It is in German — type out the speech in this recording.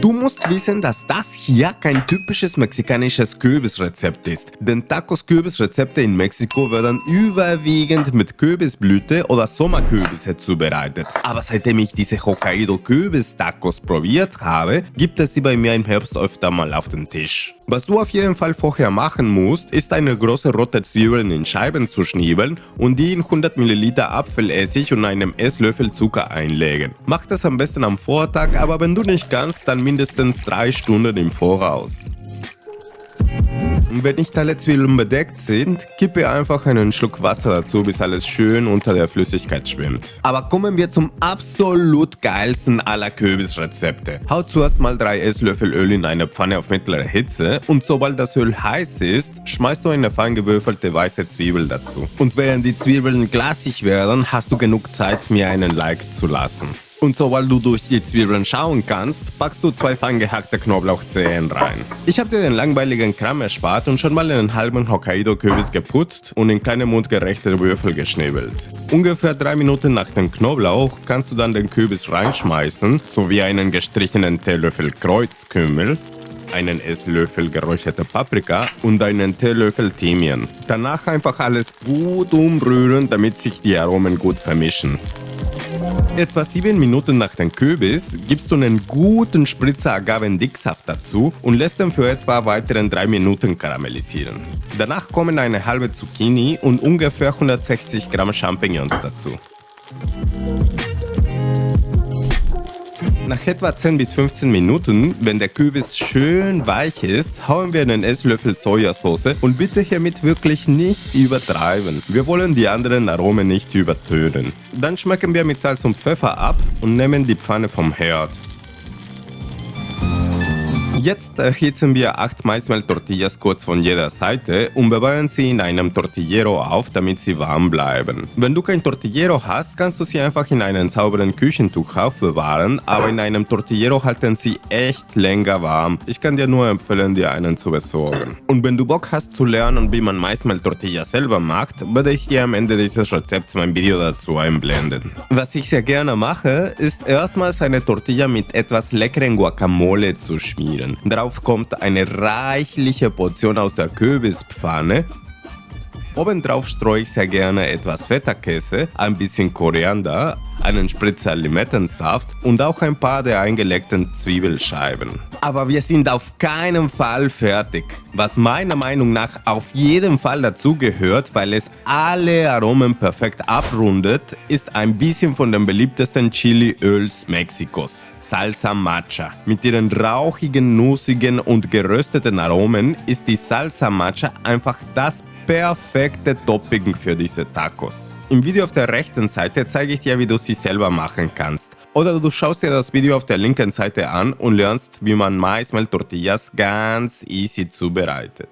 Du musst wissen, dass das hier kein typisches mexikanisches Kürbisrezept ist, denn Tacos-Kürbisrezepte in Mexiko werden überwiegend mit Kürbisblüte oder Sommerkürbisse zubereitet. Aber seitdem ich diese Hokkaido-Kürbis-Tacos probiert habe, gibt es die bei mir im Herbst öfter mal auf den Tisch. Was du auf jeden Fall vorher machen musst, ist eine große rote Zwiebeln in Scheiben zu schnibbeln und die in 100 ml Apfelessig und einem Esslöffel Zucker einlegen. Mach das am besten am Vortag, aber wenn du nicht kannst, dann mindestens 3 Stunden im Voraus. Und wenn nicht alle Zwiebeln bedeckt sind, kippe einfach einen Schluck Wasser dazu, bis alles schön unter der Flüssigkeit schwimmt. Aber kommen wir zum absolut geilsten aller Kürbisrezepte. Hau zuerst mal 3 Esslöffel Öl in eine Pfanne auf mittlere Hitze und sobald das Öl heiß ist, schmeißt du eine fein gewürfelte weiße Zwiebel dazu. Und während die Zwiebeln glasig werden, hast du genug Zeit, mir einen Like zu lassen. Und sobald du durch die Zwiebeln schauen kannst, packst du 2 fein gehackte Knoblauchzehen rein. Ich habe dir den langweiligen Kram erspart und schon mal einen halben Hokkaido-Kürbis geputzt und in kleine mundgerechte Würfel geschnibbelt. Ungefähr 3 Minuten nach dem Knoblauch kannst du dann den Kürbis reinschmeißen, sowie einen gestrichenen Teelöffel Kreuzkümmel, einen Esslöffel geräucherte Paprika und einen Teelöffel Thymian. Danach einfach alles gut umrühren, damit sich die Aromen gut vermischen. Etwa 7 Minuten nach dem Kürbis gibst du einen guten Spritzer Agavendicksaft dazu und lässt ihn für etwa weiteren 3 Minuten karamellisieren. Danach kommen eine halbe Zucchini und ungefähr 160 Gramm Champignons dazu. Nach etwa 10 bis 15 Minuten, wenn der Kürbis schön weich ist, hauen wir einen Esslöffel Sojasauce und bitte hiermit wirklich nicht übertreiben. Wir wollen die anderen Aromen nicht übertönen. Dann schmecken wir mit Salz und Pfeffer ab und nehmen die Pfanne vom Herd. Jetzt erhitzen wir 8 Maismehl-Tortillas kurz von jeder Seite und bewahren sie in einem Tortillero auf, damit sie warm bleiben. Wenn du kein Tortillero hast, kannst du sie einfach in einem sauberen Küchentuch aufbewahren, aber in einem Tortillero halten sie echt länger warm. Ich kann dir nur empfehlen, dir einen zu besorgen. Und wenn du Bock hast zu lernen, wie man Maismehl-Tortillas selber macht, werde ich dir am Ende dieses Rezepts mein Video dazu einblenden. Was ich sehr gerne mache, ist erstmals eine Tortilla mit etwas leckeren Guacamole zu schmieren. Darauf kommt eine reichliche Portion aus der Kürbispfanne. Obendrauf streue ich sehr gerne etwas Feta-Käse, ein bisschen Koriander, einen Spritzer Limettensaft und auch ein paar der eingelegten Zwiebelscheiben. Aber wir sind auf keinen Fall fertig. Was meiner Meinung nach auf jeden Fall dazu gehört, weil es alle Aromen perfekt abrundet, ist ein bisschen von den beliebtesten Chiliöls Mexikos. Salsa Macha. Mit ihren rauchigen, nussigen und gerösteten Aromen ist die Salsa Macha einfach das perfekte Topping für diese Tacos. Im Video auf der rechten Seite zeige ich dir, wie du sie selber machen kannst. Oder du schaust dir das Video auf der linken Seite an und lernst, wie man Maismehl-Tortillas ganz easy zubereitet.